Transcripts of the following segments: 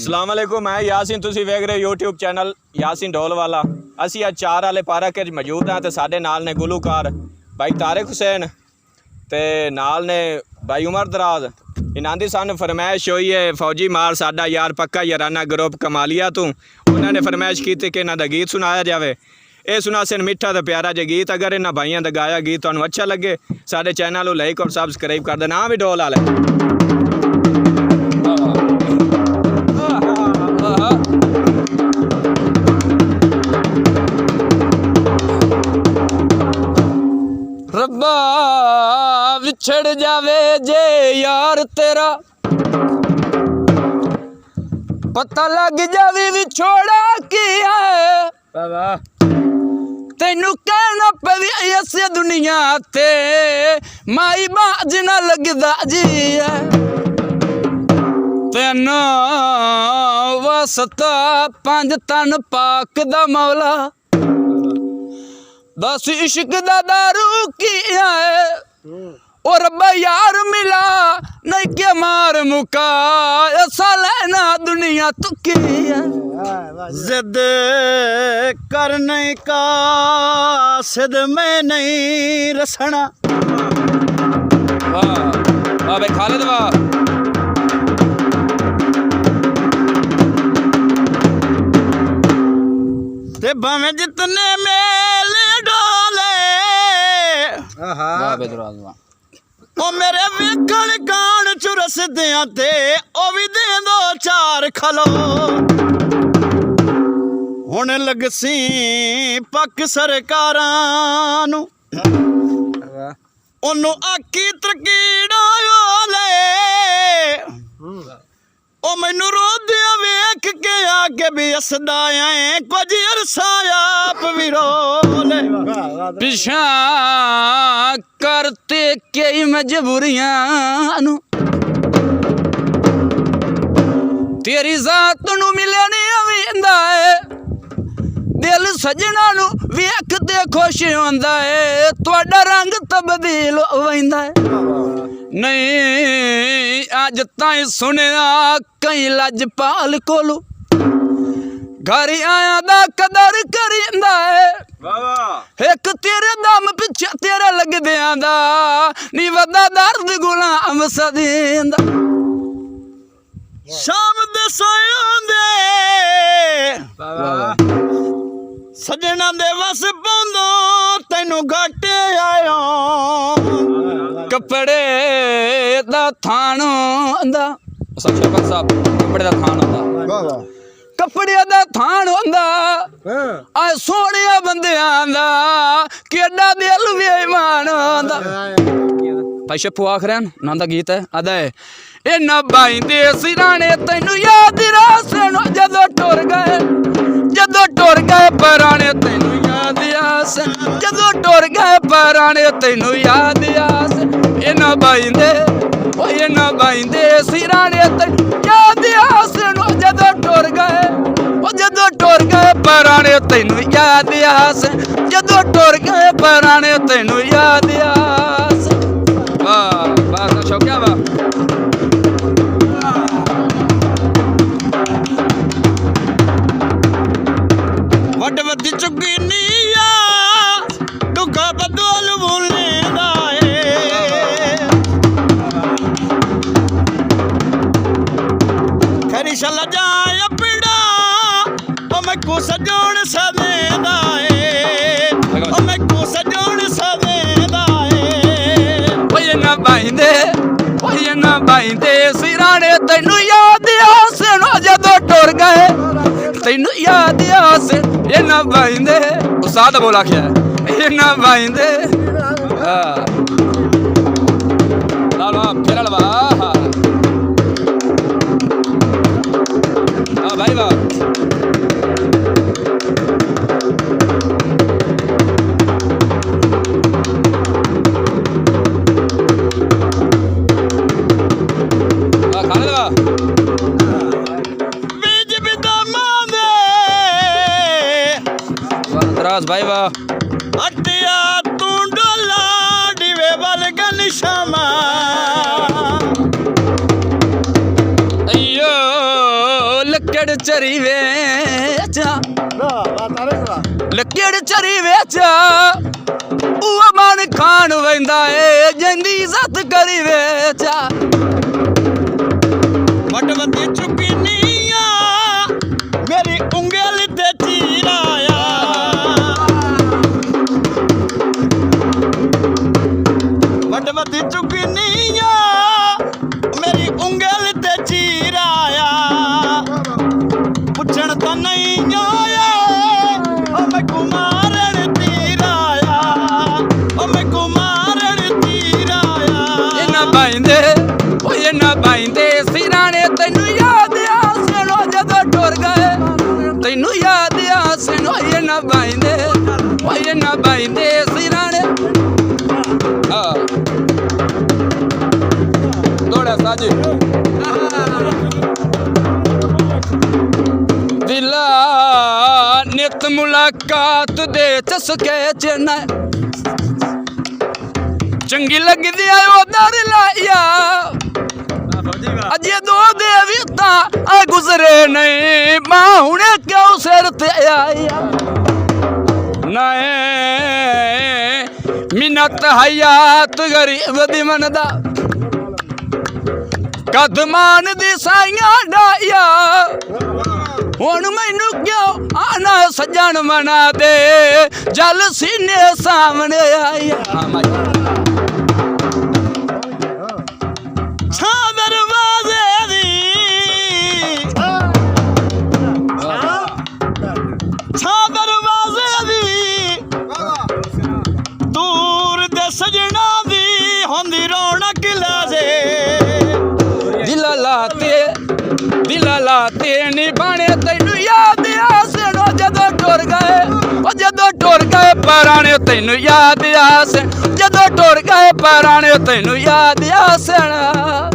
अस्सलाम वालेकुम, मैं यासीन, तुसी वेख रहे हो यूट्यूब चैनल यासीन ढोल वाला। असी अज 4 वाले पार्क च मौजूद हाँ, तो साडे नाल ने गुलूकार भाई तारिक हुसैन ते नाल ने भाई उमर दराज। इन्हां दी सानू फरमाइश हुई है, फौजी मार साडा यार पक्का याराना ग्रुप कमालिया तू, उन्होंने फरमाइश की कि इन्हां दा गीत सुनाया जाए। ये सुनासन मिठा तो प्यारा जो गीत, अगर इन्होंने भाइयों का गाया गीत तुहानू अच्छा लगे साडे चैनल को लाइक और सबसक्राइब कर देना। भी ढोल वाले रब्बा विछड़ जावे जे यार तेरा, पता लग जावे विछोड़ा की है। तेनू कहना पवी इस दुनिया ते माई बाज ना लगदा जी है। तेना वसता पंज तन पाक दा मौला, दस इश्क दा दारू की है। और रब्बा यार मिला नहीं के मार मुका, ऐसा लेना दुनिया तुकी है। जिद करने का सिद में नहीं रसना। वाह वाह भाई खालिद वाह। ते भावे जितने मेल डोले, वाह बेदराज वाह। ओ मेरे वेखण कान चुरस दियां ते ओ भी दे दो चार खलो। हुण लगसी पक सरकारां नू, ओनू आखी तरकीड़ा ओले। ओ मैनू रोदिया वेख के आके भी हसदा ऐ, कुछ अरसा आप भी रोले। पिछा करते कई मजबूरियां नू, तेरी जात नू मिले नहीं आविंदा है। दिल सजना नू वेखते खुश होंदा है, तुहाडा रंग तब्दील होंदा है। नहीं अज ताईं सुनिया कई लजपाल कोलू, घर आया दा कदर करिंदा है। एक तेरे दम पिछे तेरे लगदियां दा नी वदा दर्द गुलाम सदींदा। शाम दे सोंदे सजना दे वस पौंदो, तैनू घाटे आयो। कपड़े दा थान होंदा, सरपंच साहब कपड़े दा थान होंदा, कपड़े दा थान होंदा। आ सोहणिया बंदियां दा केडा दिल बेईमान होंदा। भाई शप्पू आखरन नां दा गीत है आदा है। इन्ना बाईंदे सिराने तैनू याद रासन, जदों टुर गए पराने तैनू याद आसन, जदों टुर गए पराने तैनू याद आसन। इन्ना बाईंदे सिराने तैनू याद आसन, जदों टुर गए पराने तैनू याद आसन, जदों टुर गए पराने तैनू याद आसन। वाह वाह शौकिया वाह। वड वध चुकी नीया दुखा बदल भूलने दाए। खरी शल जाए पीड़ा ओ मैं को सजोण सदे दाए, ओ मैं को सजोण सदे दाए। ओए ना बाईंदे सिराने तैनू याद आसन, जदों टुर गए तैनू याद आसन। ये ना बाईंदे उस्ताद बोला क्या है, ये ना बाईंदे फिर वाह भाई वाह। भाई वाह। हटिया तू डोला डिवे वाल गन शमा, ਲੱਕੜ ਚਰੀ ਵੇਚਾਂ ਲੱਕੜ ਚਰੀ ਵੇਚਾਂ ਉਹ ਮਨ ਖਾਣ ਵੈਂਦਾ ਏ ਜਿੰਦੀ ਇੱਜ਼ਤ ਕਰੀ ਵੇਚਾਂ ਵੱਡ ਵੱਡੀ ਚੁੱਕੀ ਨੀਆਂ ਮੇਰੀ ਉਂਗਲ ਤੇ ਚੀਰਾਇਆ ਵੱਡ ਵੱਡੀ ਚੁੱਕੀ ਨੀਆਂ ਮੇਰੀ ਉਂਗਲ ਤੇ ਚੀਰਾਇਆ ਪੁੱਛਣ ਤਾਂ ਨਹੀਂ ਆਇਆ ਉਹ ਮੈਂ ਕੁਮਾਰਨ ਤੀਰਾਇਆ ਉਹ ਮੈਂ ਕੁਮਾਰਨ ਤੀਰਾਇਆ ਇਹਨਾਂ ਬਾਈਂਦੇ ਸਿਰਾਂ ਨੇ ਤੈਨੂੰ ਯਾਦ ਆ ਸੁਣੋ ਜਦੋਂ ਟੁਰ ਗਏ ਤੈਨੂੰ ਯਾਦ ਆ ਸੁਣੋ ਇਹਨਾਂ ਬਾਈਂਦੇ ਸਿਰਾਂ ਨੇ ਥੋੜਾ ਸਾਜੀ ਦਿਲਾ ਨਿਤ ਮੁਲਾਕਾਤ ਦੇ ਚਸਕੇ ਚ ਨਾ ਚੰਗੀ ਲੱਗਦੀ ਆ ਉਧਰ ਲਾਇਆ ਅਜੇ ਦੋ ਦੇ ਵੀ ਤਾਂ ਆ ਗੁਜ਼ਰੇ ਨਹੀਂ ਮਾਂ ਹੁਣੇ ਕਿਉਂ ਸਿਰ ਤੇ ਆਇਆ ਨਾਏ ਮਿੰਨਤ ਹਯਾਤ ਗਰੀਬ ਦੀ ਮਨ ਦਾ ਕਦਮਾਨ ਦੀ ਸਾਈਆਂ ਡਾਇਆ ਹੁਣ ਮੈਨੂੰ ਕਿਉਂ ਆਣਾ ਸੱਜਣ ਮਨਾ ਦੇ ਜਲ ਸੀਨੇ ਸਾਹਮਣੇ ਆਇਆ ਛਾਂ ਦਰਵਾਜ਼ੇ ਦੀ ਛਾਂ ਦਰਵਾਜ਼ੇ ਦੀ ਦੂਰ ਦੇ ਸਜਣਾ ਦੀ ਹੁੰਦੀ ਰੌਣਕ ਲਾਜ਼ੇ ਦਿਲ ਲਾਤੇ ਨਹੀਂ ਬਾਣੇ ਤੈਨੂੰ ਯਾਦ ਆ ਸੁਣੋ ਜਦੋਂ ਟੁਰ ਗਏ ਪਰਾਣੇ ਤੈਨੂੰ ਯਾਦ ਆ ਜਦੋਂ ਟੁਰ ਗਏ ਪਰਾਣੇ ਤੈਨੂੰ ਯਾਦ ਆ ਸੁਣਾ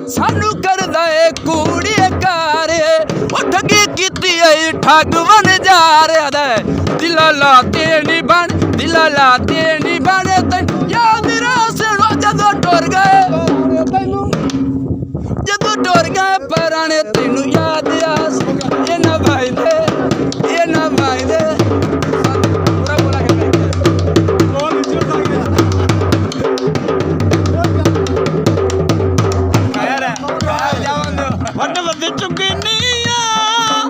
ਸਾਨੂੰ ਕਰਦਾ ਏ ਕੂੜੀਏ ਕਾਰੇ ਉਹ ਠੱਗੀ ਕੀਤੀ ਏ ਠੱਗ ਬਣ ਜਾ ਰਿਹਾ ਦਾ ਦਿਲਾਂ ਲਾਤੇ ਨਹੀਂ ਬਣ ਤੈਨੂੰ ਯਾਦ ਰਾਸਣੋ ਜਦੋਂ ਟੁਰ ਗਏ ਪਰਾਣੇ ਤੈਨੂੰ ਯਾਦ ਆ ਇਹਨਾਂ ਬਾਈਂਦੇ ਵੱਡ ਵੱਡ ਚੁੱਕੀ ਨੀਆਂ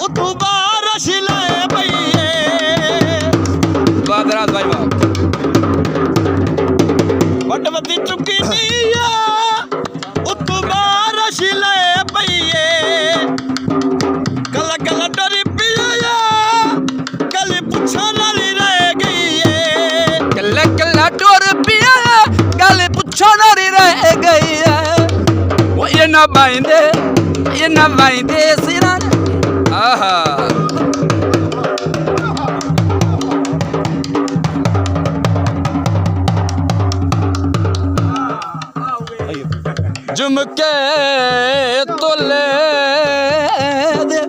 ਉਤੋਂ ਬਾਰਿਸ਼ ਲਾਏ ਪਈਏ ਬਾਦਰਾਤ ਭਾਈ ਵਾਹ ਵੱਡ ਵੱਡ ਚੁੱਕੀ ਨੀਆਂ ਉਤੋਂ ਬਾਰਿਸ਼ ਲਾਏ ਪਈਏ ਕੱਲਾ ਡਰੀ ਪਿਆ ਕੱਲ ਪੁੱਛਣ ਵਾਲੀ ਰਹਿ ਗਈ ਏ ਕੱਲਾ ਟੁਰ ਪਿਆ ਗੱਲ ਪੁੱਛਣ ਵਾਲੀ ਰਹਿ ਗਈ ਏ ਉਹ ਇਹਨਾਂ ਬਾਈਂਦੇ ਸਿਰਾਂ ਆਹਾ ਝੁਮਕੇ ਤੋਲੇ ਦੇ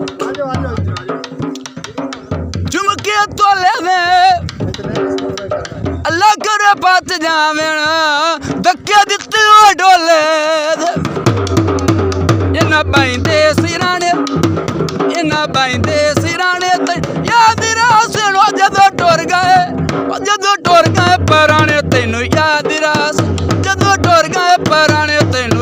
ਅੱਲਾ ਕਰੇ ਪਤ ਜਾਵਣ ਧੱਕੇ ਦਿੱਤੇ ਉਹ ਡੋਲੇ ਦੇ ਇਹਨਾਂ ਬਾਈਂਦੇ ਸਿਰਾਣੇ ਤੇ ਯਾਦ ਰਾਸ ਲੋ ਜਦੋਂ ਟੁਰ ਗਏ ਪਰਾਣੇ ਤੈਨੂੰ ਯਾਦ ਰਾਸ ਜਦੋਂ ਟੁਰ ਗਏ ਪਰਾਣੇ ਤੈਨੂੰ